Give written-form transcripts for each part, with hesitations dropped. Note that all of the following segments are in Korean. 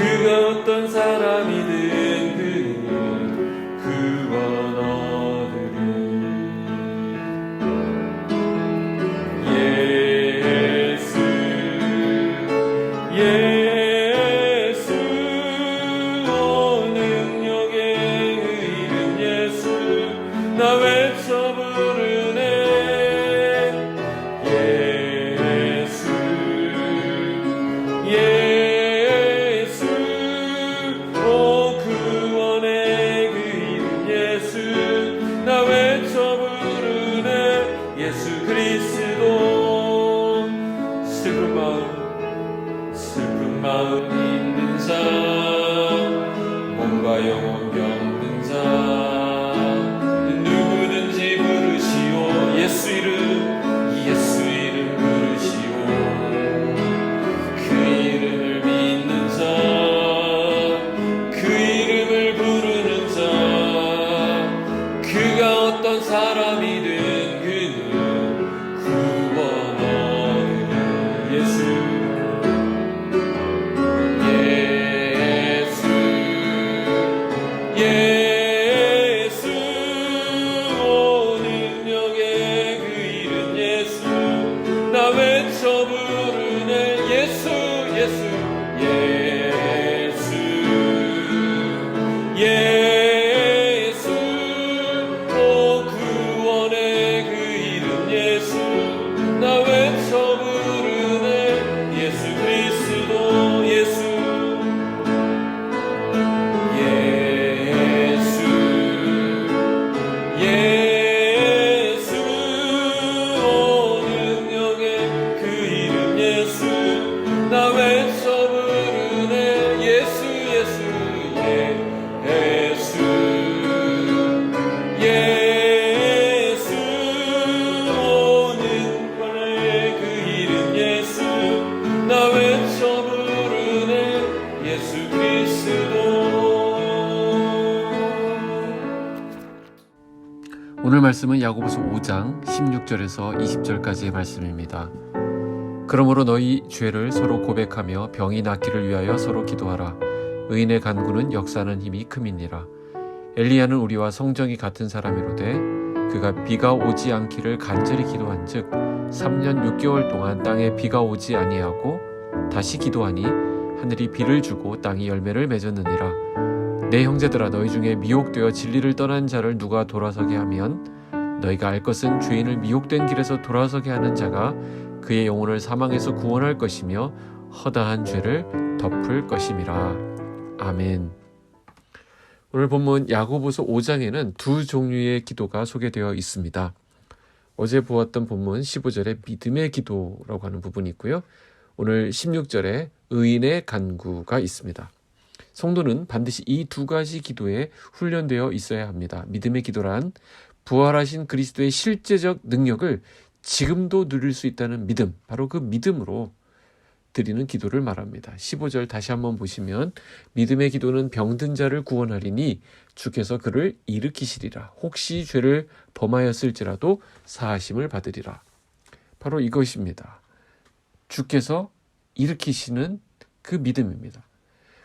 그가 어떤 사람이든 그는 구원 얻으리. 예수 예수 오 능력의 그 이름 예수 나 외쳐 부르네. 예수 예수 오 구원의 그 이름 예수 나 외쳐 부르네. 예수 그리스도 슬픈 마음 있는 자 몸과 영혼 병든 자 누구든지 부르시오. 예수 이름 부르시오. 그 이름을 믿는 자 그 이름을 부르는 자 그가 어떤 사람이든 그는 구원 얻으리. 예수 예수 오 능력의 그 이름 예수 나 외쳐 부르네. 예수 예수 오 구원의 그 이름 예수 나 외쳐 부르네. 예수 그리스도 예수 예수 오 능력의 그 이름 예수 나 외쳐 부르네. 예수 예수 오 능력의 그 이름 예수 나 외쳐 부르네. 예수 그리스도. 오늘 말씀은 야고보서 5장 16절에서 20절까지의 말씀입니다. 그러므로 너희 죄를 서로 고백하며 병이 낫기를 위하여 서로 기도하라. 의인의 간구는 역사하는 힘이 큼이니라. 엘리야는 우리와 성정이 같은 사람이로되 그가 비가 오지 않기를 간절히 기도한즉 3년 6개월 동안 땅에 비가 오지 아니하고 다시 기도하니 하늘이 비를 주고 땅이 열매를 맺었느니라. 내 형제들아 너희 중에 미혹되어 진리를 떠난 자를 누가 돌아서게 하면 너희가 알 것은 죄인을 미혹된 길에서 돌아서게 하는 자가 그의 영혼을 사망에서 구원할 것이며 허다한 죄를 덮을 것임이라. 아멘. 오늘 본문 야고보서 5장에는 두 종류의 기도가 소개되어 있습니다. 어제 보았던 본문 15절에 믿음의 기도라고 하는 부분이 있고요. 오늘 16절에 의인의 간구가 있습니다. 성도는 반드시 이 두 가지 기도에 훈련되어 있어야 합니다. 믿음의 기도란 부활하신 그리스도의 실제적 능력을 지금도 누릴 수 있다는 믿음, 바로 그 믿음으로 드리는 기도를 말합니다. 15절 다시 한번 보시면 믿음의 기도는 병든 자를 구원하리니 주께서 그를 일으키시리라. 혹시 죄를 범하였을지라도 사하심을 받으리라. 바로 이것입니다. 주께서 일으키시는 그 믿음입니다.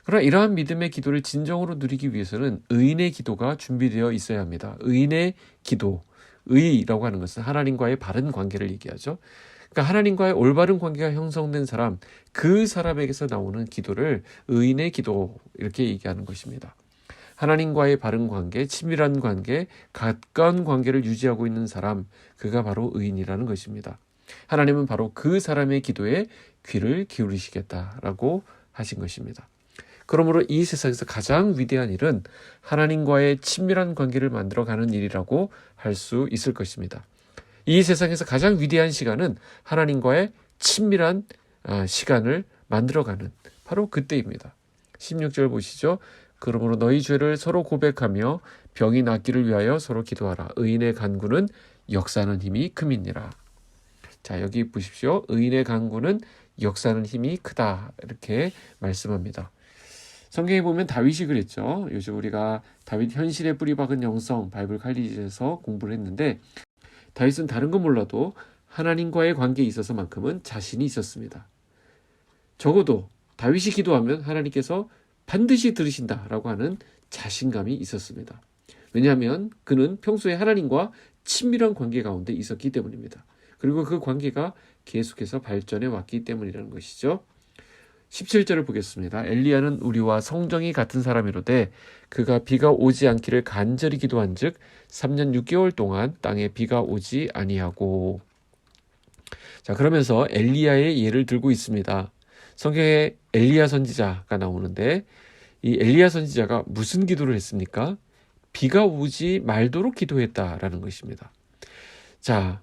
그러나 이러한 믿음의 기도를 진정으로 누리기 위해서는 의인의 기도가 준비되어 있어야 합니다. 의인의 기도, 의라고 하는 것은 하나님과의 바른 관계를 얘기하죠. 그러니까 하나님과의 올바른 관계가 형성된 사람, 그 사람에게서 나오는 기도를 의인의 기도 이렇게 얘기하는 것입니다. 하나님과의 바른 관계, 친밀한 관계, 가까운 관계를 유지하고 있는 사람, 그가 바로 의인이라는 것입니다. 하나님은 바로 그 사람의 기도에 귀를 기울이시겠다라고 하신 것입니다. 그러므로 이 세상에서 가장 위대한 일은 하나님과의 친밀한 관계를 만들어가는 일이라고 할 수 있을 것입니다. 이 세상에서 가장 위대한 시간은 하나님과의 친밀한 시간을 만들어가는 바로 그때입니다. 16절 보시죠. 그러므로 너희 죄를 서로 고백하며 병이 낫기를 위하여 서로 기도하라. 의인의 간구는 역사하는 힘이 큼이니라. 자, 여기 보십시오. 의인의 간구는 역사하는 힘이 크다. 이렇게 말씀합니다. 성경에 보면 다윗이 그랬죠. 요즘 우리가 다윗 현실에 뿌리 박은 영성 바이블 칼리지에서 공부를 했는데 다윗은 다른 건 몰라도 하나님과의 관계에 있어서만큼은 자신이 있었습니다. 적어도 다윗이 기도하면 하나님께서 반드시 들으신다라고 하는 자신감이 있었습니다. 왜냐하면 그는 평소에 하나님과 친밀한 관계 가운데 있었기 때문입니다. 그리고 그 관계가 계속해서 발전해 왔기 때문이라는 것이죠. 17절을 보겠습니다. 엘리야는 우리와 성정이 같은 사람이로되 그가 비가 오지 않기를 간절히 기도한즉 3년 6개월 동안 땅에 비가 오지 아니하고. 자, 그러면서 엘리야의 예를 들고 있습니다. 성경에 엘리야 선지자가 나오는데 이 엘리야 선지자가 무슨 기도를 했습니까? 비가 오지 말도록 기도했다라는 것입니다. 자,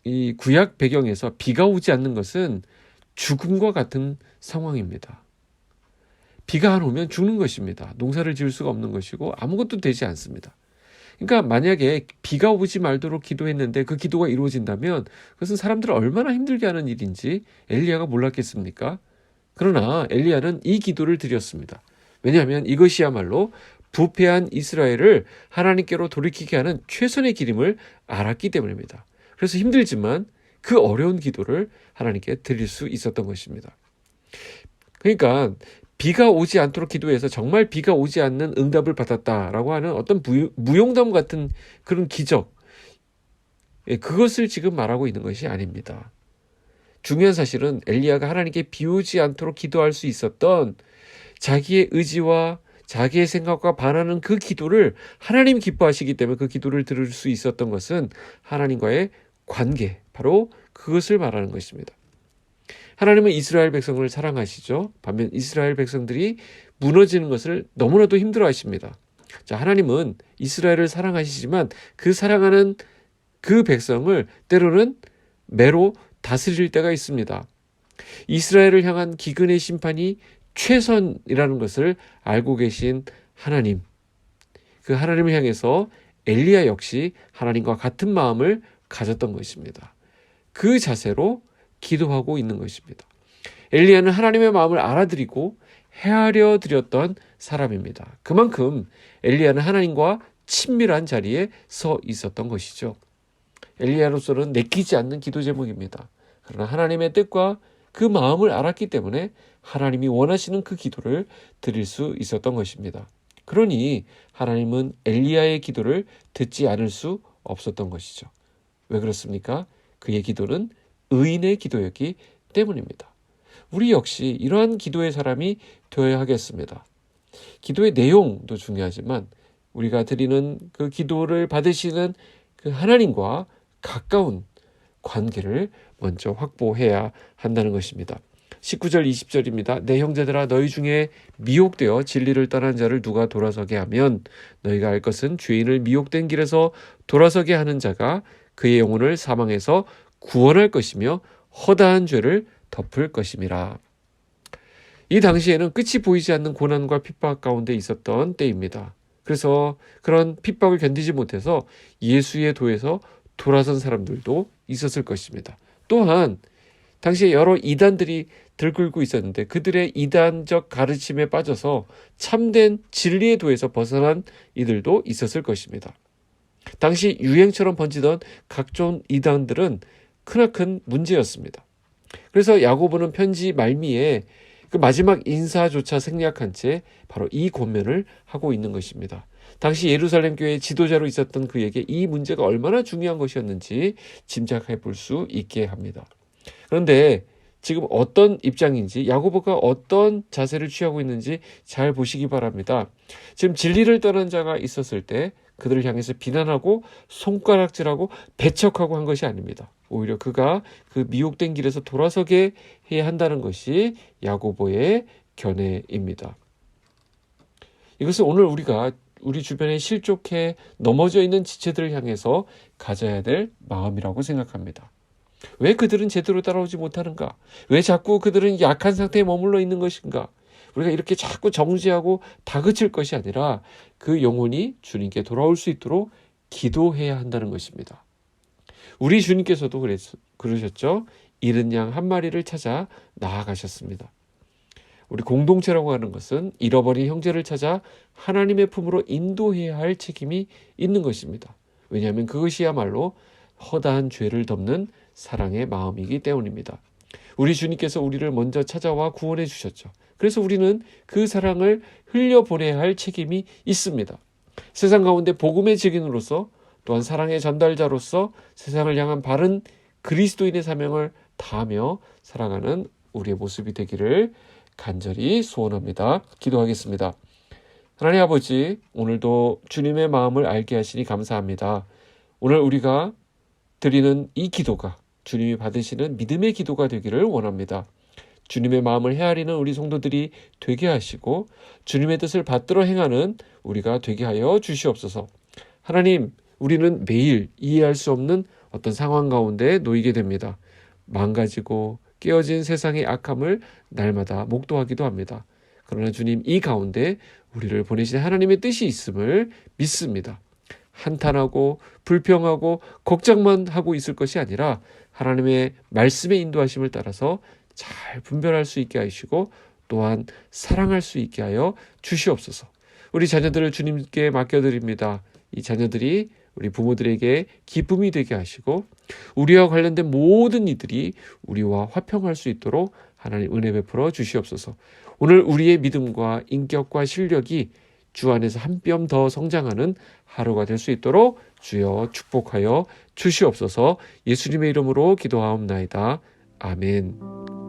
이 구약 배경에서 비가 오지 않는 것은 죽음과 같은 상황입니다. 비가 안 오면 죽는 것입니다. 농사를 지을 수가 없는 것이고 아무것도 되지 않습니다. 그러니까 만약에 비가 오지 말도록 기도했는데 그 기도가 이루어진다면 그것은 사람들을 얼마나 힘들게 하는 일인지 엘리야가 몰랐겠습니까? 그러나 엘리야는 이 기도를 드렸습니다. 왜냐하면 이것이야말로 부패한 이스라엘을 하나님께로 돌이키게 하는 최선의 길임을 알았기 때문입니다. 그래서 힘들지만 그 어려운 기도를 하나님께 드릴 수 있었던 것입니다. 그러니까 비가 오지 않도록 기도해서 정말 비가 오지 않는 응답을 받았다라고 하는 어떤 무용담 같은 그런 기적, 그것을 지금 말하고 있는 것이 아닙니다. 중요한 사실은 엘리야가 하나님께 비 오지 않도록 기도할 수 있었던 자기의 의지와 자기의 생각과 반하는 그 기도를 하나님 기뻐하시기 때문에 그 기도를 들을 수 있었던 것은 하나님과의 관계, 바로 그것을 말하는 것입니다. 하나님은 이스라엘 백성을 사랑하시죠. 반면 이스라엘 백성들이 무너지는 것을 너무나도 힘들어하십니다. 자, 하나님은 이스라엘을 사랑하시지만 그 사랑하는 그 백성을 때로는 매로 다스릴 때가 있습니다. 이스라엘을 향한 기근의 심판이 최선이라는 것을 알고 계신 하나님, 그 하나님을 향해서 엘리야 역시 하나님과 같은 마음을 가졌던 것입니다. 그 자세로 기도하고 있는 것입니다. 엘리야는 하나님의 마음을 알아들이고 헤아려 드렸던 사람입니다. 그만큼 엘리야는 하나님과 친밀한 자리에 서 있었던 것이죠. 엘리야로서는 내키지 않는 기도 제목입니다. 그러나 하나님의 뜻과 그 마음을 알았기 때문에 하나님이 원하시는 그 기도를 드릴 수 있었던 것입니다. 그러니 하나님은 엘리야의 기도를 듣지 않을 수 없었던 것이죠. 왜 그렇습니까? 그의 기도는 의인의 기도였기 때문입니다. 우리 역시 이러한 기도의 사람이 되어야 하겠습니다. 기도의 내용도 중요하지만 우리가 드리는 그 기도를 받으시는 그 하나님과 가까운 관계를 먼저 확보해야 한다는 것입니다. 19절 20절입니다. 내 형제들아 너희 중에 미혹되어 진리를 떠난 자를 누가 돌아서게 하면 너희가 알 것은 죄인을 미혹된 길에서 돌아서게 하는 자가 그의 영혼을 사망에서 구원할 것이며 허다한 죄를 덮을 것임이라. 이 당시에는 끝이 보이지 않는 고난과 핍박 가운데 있었던 때입니다. 그래서 그런 핍박을 견디지 못해서 예수의 도에서 돌아선 사람들도 있었을 것입니다. 또한 당시에 여러 이단들이 들끓고 있었는데 그들의 이단적 가르침에 빠져서 참된 진리의 도에서 벗어난 이들도 있었을 것입니다. 당시 유행처럼 번지던 각종 이단들은 크나큰 문제였습니다. 그래서 야고보는 편지 말미에 그 마지막 인사조차 생략한 채 바로 이 권면을 하고 있는 것입니다. 당시 예루살렘 교회의 지도자로 있었던 그에게 이 문제가 얼마나 중요한 것이었는지 짐작해 볼 수 있게 합니다. 그런데 지금 어떤 입장인지, 야고보가 어떤 자세를 취하고 있는지 잘 보시기 바랍니다. 지금 진리를 떠난 자가 있었을 때 그들을 향해서 비난하고 손가락질하고 배척하고 한 것이 아닙니다. 오히려 그가 그 미혹된 길에서 돌아서게 해야 한다는 것이 야고보의 견해입니다. 이것은 오늘 우리가 우리 주변에 실족해 넘어져 있는 지체들을 향해서 가져야 될 마음이라고 생각합니다. 왜 그들은 제대로 따라오지 못하는가? 왜 자꾸 그들은 약한 상태에 머물러 있는 것인가? 우리가 이렇게 자꾸 정죄하고 다그칠 것이 아니라 그 영혼이 주님께 돌아올 수 있도록 기도해야 한다는 것입니다. 우리 주님께서도 그러셨죠. 잃은 양 한 마리를 찾아 나아가셨습니다. 우리 공동체라고 하는 것은 잃어버린 형제를 찾아 하나님의 품으로 인도해야 할 책임이 있는 것입니다. 왜냐하면 그것이야말로 허다한 죄를 덮는 사랑의 마음이기 때문입니다. 우리 주님께서 우리를 먼저 찾아와 구원해 주셨죠. 그래서 우리는 그 사랑을 흘려보내야 할 책임이 있습니다. 세상 가운데 복음의 증인으로서 또한 사랑의 전달자로서 세상을 향한 바른 그리스도인의 사명을 다하며 살아가는 우리의 모습이 되기를 간절히 소원합니다. 기도하겠습니다. 하나님 아버지, 오늘도 주님의 마음을 알게 하시니 감사합니다. 오늘 우리가 드리는 이 기도가 주님이 받으시는 믿음의 기도가 되기를 원합니다. 주님의 마음을 헤아리는 우리 성도들이 되게 하시고 주님의 뜻을 받들어 행하는 우리가 되게 하여 주시옵소서. 하나님, 우리는 매일 이해할 수 없는 어떤 상황 가운데 놓이게 됩니다. 망가지고 깨어진 세상의 악함을 날마다 목도하기도 합니다. 그러나 주님, 이 가운데 우리를 보내신 하나님의 뜻이 있음을 믿습니다. 한탄하고 불평하고 걱정만 하고 있을 것이 아니라 하나님의 말씀의 인도하심을 따라서 잘 분별할 수 있게 하시고 또한 사랑할 수 있게 하여 주시옵소서. 우리 자녀들을 주님께 맡겨드립니다. 이 자녀들이 우리 부모들에게 기쁨이 되게 하시고 우리와 관련된 모든 이들이 우리와 화평할 수 있도록 하나님 은혜 베풀어 주시옵소서. 오늘 우리의 믿음과 인격과 실력이 주 안에서 한 뼘 더 성장하는 하루가 될 수 있도록 주여 축복하여 주시옵소서. 예수님의 이름으로 기도하옵나이다. 아멘.